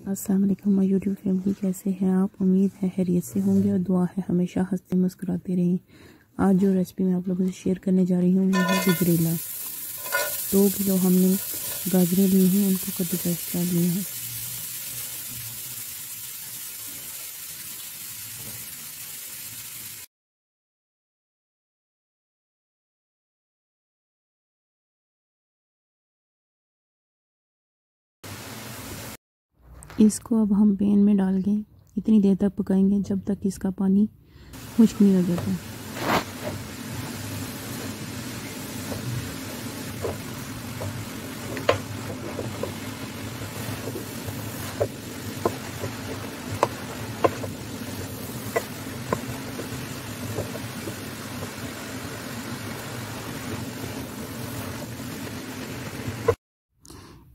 अस्सलाम वालेकुम my YouTube family, कैसे हैं आप। उम्मीद है खैरियत से होंगे और दुआ है हमेशा हंसते मुस्कुराते रहें। आज जो रेसिपी मैं आप लोगों से शेयर करने जा रही हूँ वो है गजरेला। 2 किलो हमने गाजरें ली हैं, उनको कद्दूकस कर लिया है। इसको अब हम पैन में डाल के इतनी देर तक पकाएंगे जब तक इसका पानी खुश्क नहीं हो जाता।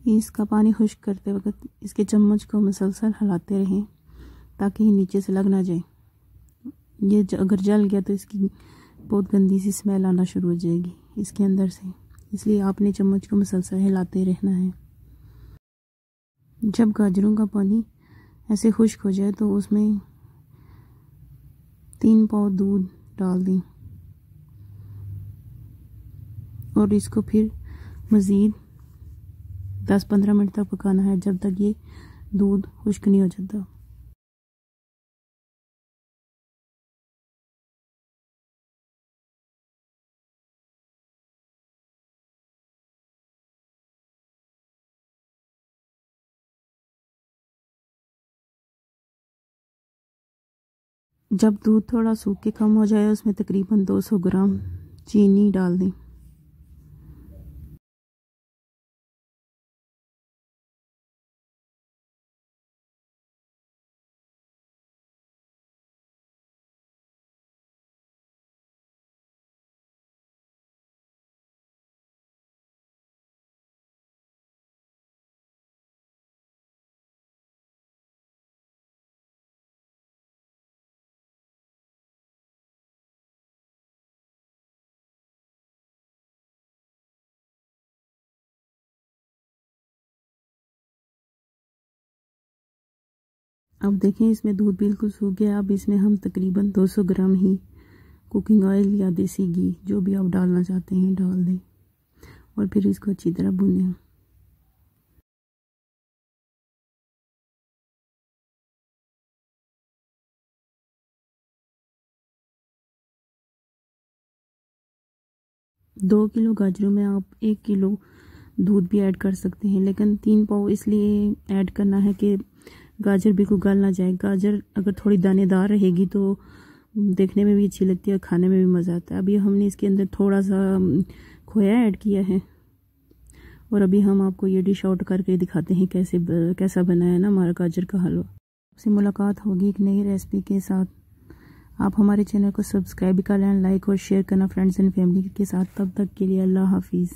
इसका पानी खुश्क करते वक्त इसके चम्मच को मुसलसल हिलाते रहें ताकि ये नीचे से लग ना जाए। ये अगर जल गया तो इसकी बहुत गंदी सी स्मेल आना शुरू हो जाएगी इसके अंदर से, इसलिए आपने चम्मच को मुसलसल हिलाते रहना है। जब गाजरों का पानी ऐसे खुश्क हो जाए तो उसमें 3 पाव दूध डाल दें और इसको फिर मज़ीद 10-15 मिनट तक पकाना है जब तक ये दूध खुश्क नहीं हो जाता। जब दूध थोड़ा सूख के कम हो जाए उसमें तकरीबन 200 ग्राम चीनी डाल दें। अब देखें इसमें दूध बिल्कुल सूख गया। अब इसमें हम तकरीबन 200 ग्राम ही कुकिंग ऑयल या देसी घी जो भी आप डालना चाहते हैं डाल दें और फिर इसको अच्छी तरह भूनें। दो किलो गाजरों में आप 1 किलो दूध भी ऐड कर सकते हैं, लेकिन 3 पाव इसलिए ऐड करना है कि गाजर बिल्कुल गल ना जाए। गाजर अगर थोड़ी दानेदार रहेगी तो देखने में भी अच्छी लगती है और खाने में भी मज़ा आता है। अभी हमने इसके अंदर थोड़ा सा खोया ऐड किया है और अभी हम आपको ये डिश आउट करके दिखाते हैं कैसा बना है ना हमारा गाजर का हलवा। आपसे मुलाकात होगी एक नई रेसिपी के साथ। आप हमारे चैनल को सब्सक्राइब कर लें, लाइक और शेयर करना फ्रेंड्स एंड फैमिली के साथ। तब तक के लिए अल्लाह हाफिज़।